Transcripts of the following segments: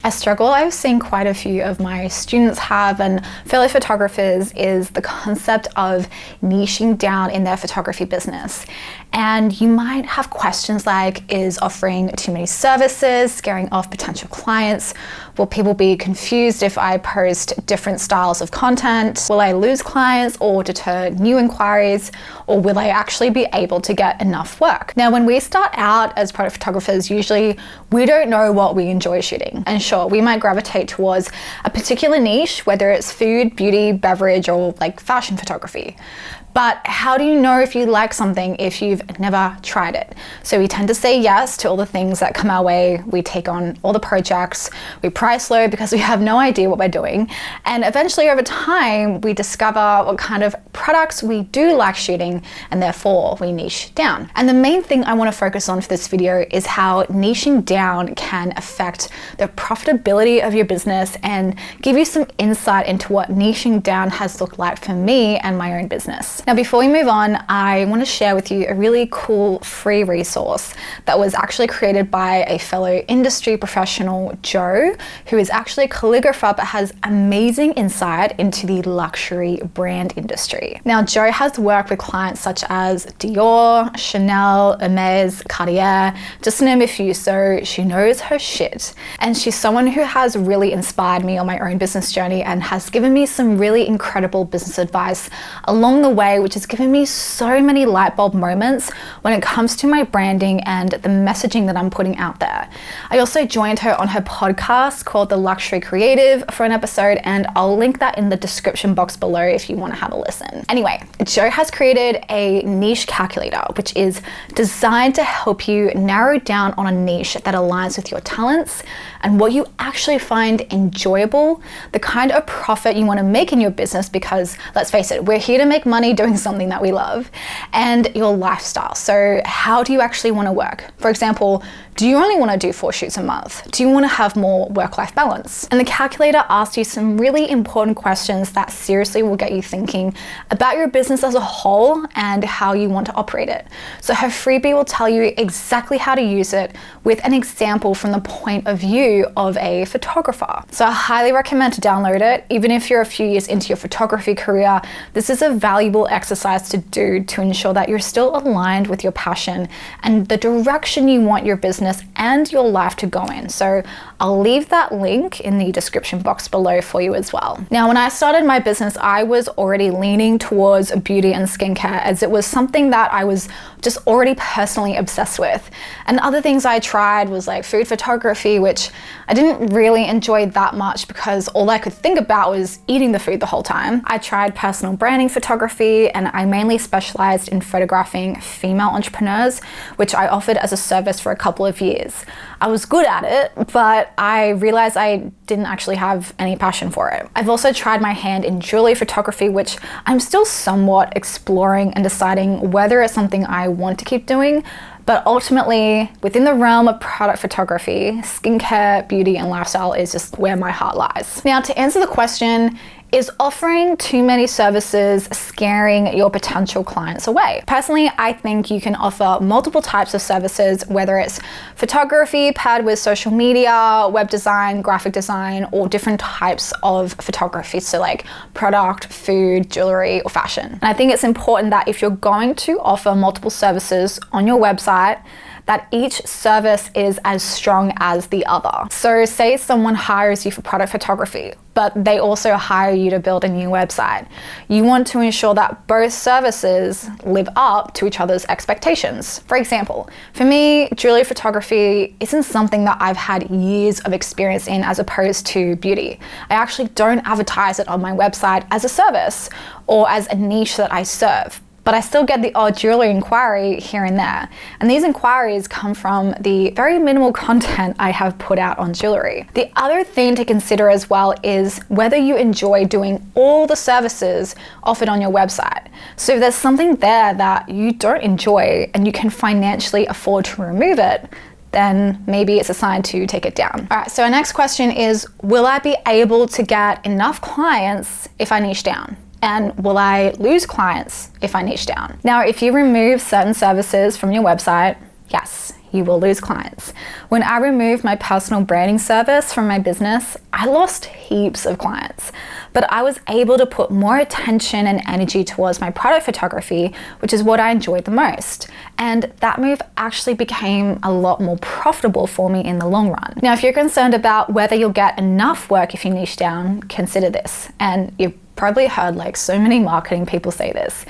A struggle I've seen quite a few of my students have and fellow photographers is the concept of niching down in their photography business. And you might have questions like, is offering too many services scaring off potential clients? Will people be confused if I post different styles of content? Will I lose clients or deter new inquiries? Or will I actually be able to get enough work? Now, when we start out as product photographers, usually we don't know what we enjoy shooting. And sure, we might gravitate towards a particular niche, whether it's food, beauty, beverage, or like fashion photography. But how do you know if you like something if you've never tried it? So we tend to say yes to all the things that come our way. We take on all the projects. We price low because we have no idea what we're doing. And eventually over time, we discover what kind of products we do like shooting, and therefore we niche down. And the main thing I want to focus on for this video is how niching down can affect the profitability of your business and give you some insight into what niching down has looked like for me and my own business. Now, before we move on, I want to share with you a really cool free resource that was actually created by a fellow industry professional, Joe, who is actually a calligrapher but has amazing insight into the luxury brand industry. Now, Joe has worked with clients such as Dior, Chanel, Hermes, Cartier, just to name a few, so she knows her shit. And she's someone who has really inspired me on my own business journey and has given me some really incredible business advice along the way, which has given me so many light bulb moments when it comes to my branding and the messaging that I'm putting out there. I also joined her on her podcast called The Luxury Creative for an episode, and I'll link that in the description box below if you want to have a listen. Anyway, Joe has created a niche calculator, which is designed to help you narrow down on a niche that aligns with your talents and what you actually find enjoyable, the kind of profit you want to make in your business, because let's face it, we're here to make money doing something that we love, and your lifestyle. So how do you actually want to work? For example, do you only want to do 4 shoots a month? Do you want to have more work-life balance? And the calculator asks you some really important questions that seriously will get you thinking about your business as a whole and how you want to operate it. So her freebie will tell you exactly how to use it with an example from the point of view of a photographer. So I highly recommend to download it. Even if you're a few years into your photography career, this is a valuable exercise to do to ensure that you're still aligned with your passion and the direction you want your business and your life to go in. So I'll leave that link in the description box below for you as well. Now, when I started my business, I was already leaning towards beauty and skincare, as it was something that I was just already personally obsessed with. And other things I tried was like food photography, which I didn't really enjoy that much because all I could think about was eating the food the whole time. I tried personal branding photography, and I mainly specialized in photographing female entrepreneurs, which I offered as a service for a couple of years. I was good at it, but I realized I didn't actually have any passion for it. I've also tried my hand in jewelry photography, which I'm still somewhat exploring and deciding whether it's something I want to keep doing. But ultimately, within the realm of product photography, skincare, beauty, and lifestyle is just where my heart lies. Now, to answer the question, is offering too many services scaring your potential clients away? Personally, I think you can offer multiple types of services, whether it's photography paired with social media, web design, graphic design, or different types of photography. So like product, food, jewelry, or fashion. And I think it's important that if you're going to offer multiple services on your website, that each service is as strong as the other. So say someone hires you for product photography, but they also hire you to build a new website. You want to ensure that both services live up to each other's expectations. For example, for me, jewelry photography isn't something that I've had years of experience in as opposed to beauty. I actually don't advertise it on my website as a service or as a niche that I serve. But I still get the odd jewelry inquiry here and there. And these inquiries come from the very minimal content I have put out on jewelry. The other thing to consider as well is whether you enjoy doing all the services offered on your website. So if there's something there that you don't enjoy and you can financially afford to remove it, then maybe it's a sign to take it down. All right, so our next question is, will I be able to get enough clients if I niche down? And will I lose clients if I niche down? Now, if you remove certain services from your website, yes, you will lose clients. When I removed my personal branding service from my business, I lost heaps of clients, but I was able to put more attention and energy towards my product photography, which is what I enjoyed the most. And that move actually became a lot more profitable for me in the long run. Now, if you're concerned about whether you'll get enough work if you niche down, consider this. And you've probably heard like so many marketing people say this.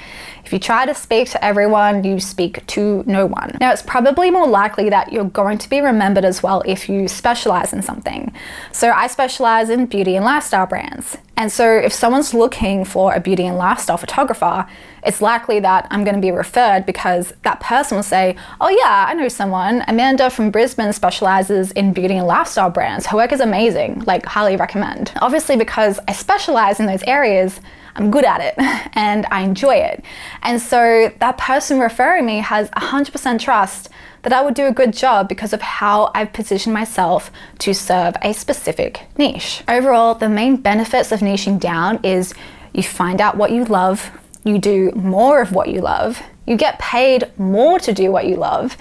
If you try to speak to everyone, you speak to no one. Now, it's probably more likely that you're going to be remembered as well if you specialize in something. So I specialize in beauty and lifestyle brands. And so if someone's looking for a beauty and lifestyle photographer, it's likely that I'm going to be referred because that person will say, oh yeah, I know someone. Amanda from Brisbane specializes in beauty and lifestyle brands. Her work is amazing, like highly recommend. Obviously, because I specialize in those areas, I'm good at it and I enjoy it. And so that person referring me has 100% trust that I would do a good job because of how I've positioned myself to serve a specific niche. Overall, the main benefits of niching down is you find out what you love, you do more of what you love, you get paid more to do what you love,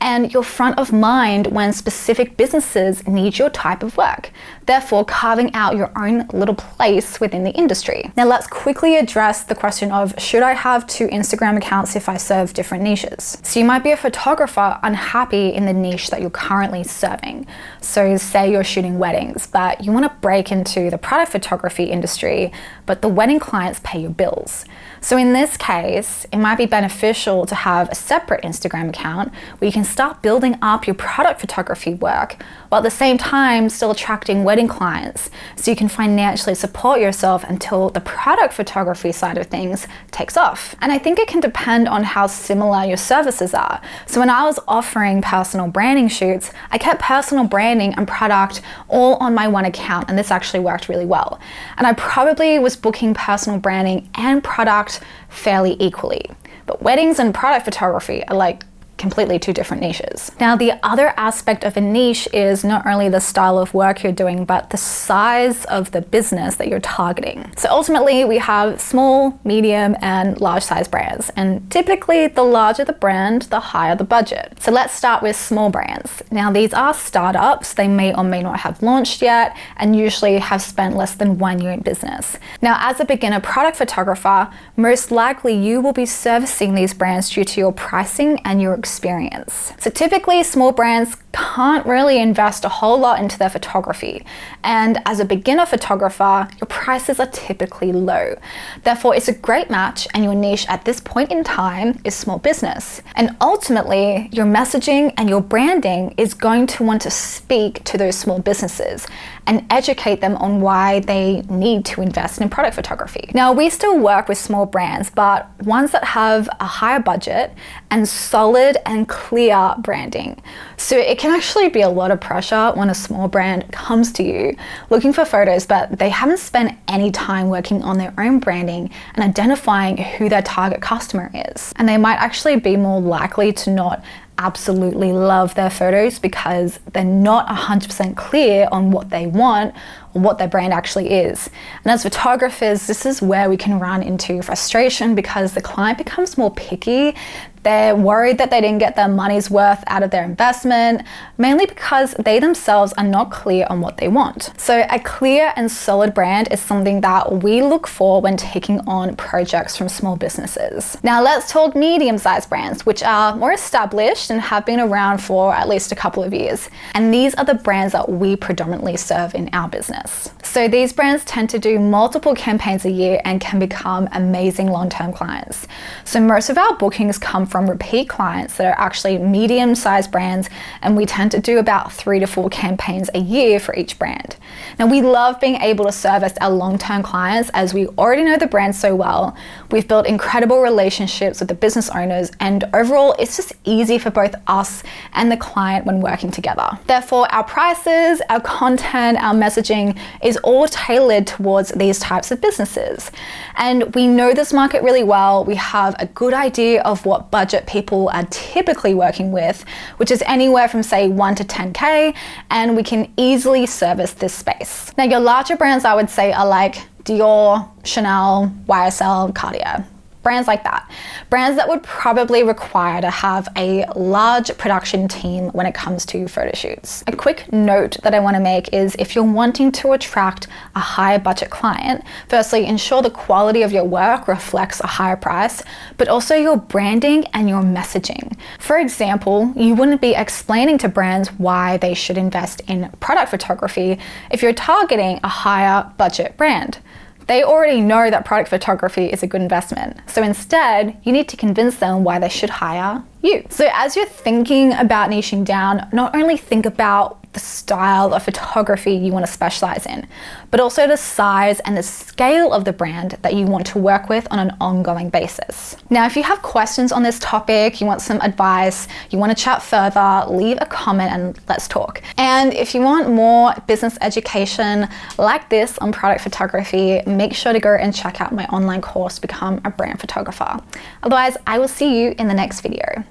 and you're front of mind when specific businesses need your type of work, therefore carving out your own little place within the industry. Now let's quickly address the question of, should I have 2 Instagram accounts if I serve different niches? So you might be a photographer unhappy in the niche that you're currently serving. So say you're shooting weddings, but you want to break into the product photography industry, but the wedding clients pay your bills. So in this case, it might be beneficial to have a separate Instagram account where you can start building up your product photography work while at the same time still attracting wedding clients so you can financially support yourself until the product photography side of things takes off. And I think it can depend on how similar your services are. So when I was offering personal branding shoots, I kept personal branding and product all on my one account, and this actually worked really well. And I probably was booking personal branding and product fairly equally. But weddings and product photography are like completely 2 different niches. Now, the other aspect of a niche is not only the style of work you're doing, but the size of the business that you're targeting. So ultimately, we have small, medium, and large size brands. And typically, the larger the brand, the higher the budget. So let's start with small brands. Now, these are startups. They may or may not have launched yet, and usually have spent less than 1 year in business. Now, as a beginner product photographer, most likely you will be servicing these brands due to your pricing and your experience. So typically small brands can't really invest a whole lot into their photography. And as a beginner photographer, your prices are typically low. Therefore, it's a great match, and your niche at this point in time is small business. And ultimately, your messaging and your branding is going to want to speak to those small businesses and educate them on why they need to invest in product photography. Now, we still work with small brands, but ones that have a higher budget and solid and clear branding. So it can actually be a lot of pressure when a small brand comes to you looking for photos, but they haven't spent any time working on their own branding and identifying who their target customer is. And they might actually be more likely to not absolutely love their photos because they're not 100% clear on what they want or what their brand actually is. And as photographers, this is where we can run into frustration because the client becomes more picky. They're worried that they didn't get their money's worth out of their investment, mainly because they themselves are not clear on what they want. So a clear and solid brand is something that we look for when taking on projects from small businesses. Now let's talk medium-sized brands, which are more established and have been around for at least a couple of years. And these are the brands that we predominantly serve in our business. So these brands tend to do multiple campaigns a year and can become amazing long-term clients. So most of our bookings come from repeat clients that are actually medium-sized brands, and we tend to do about 3 to 4 campaigns a year for each brand. Now, we love being able to service our long-term clients as we already know the brand so well. We've built incredible relationships with the business owners, and overall, it's just easy for both us and the client when working together. Therefore, our prices, our content, our messaging is all tailored towards these types of businesses. And we know this market really well. We have a good idea of what budget people are typically working with, which is anywhere from say 1 to 10K, and we can easily service this space. Now, your larger brands I would say are like Dior, Chanel, YSL, Cartier. Brands like that. Brands that would probably require to have a large production team when it comes to photo shoots. A quick note that I want to make is if you're wanting to attract a higher budget client, firstly, ensure the quality of your work reflects a higher price, but also your branding and your messaging. For example, you wouldn't be explaining to brands why they should invest in product photography if you're targeting a higher budget brand. They already know that product photography is a good investment. So instead, you need to convince them why they should hire you. So as you're thinking about niching down, not only think about the style of photography you want to specialize in, but also the size and the scale of the brand that you want to work with on an ongoing basis. Now, if you have questions on this topic, you want some advice, you want to chat further, leave a comment and let's talk. And if you want more business education like this on product photography, make sure to go and check out my online course, Become a Brand Photographer. Otherwise, I will see you in the next video.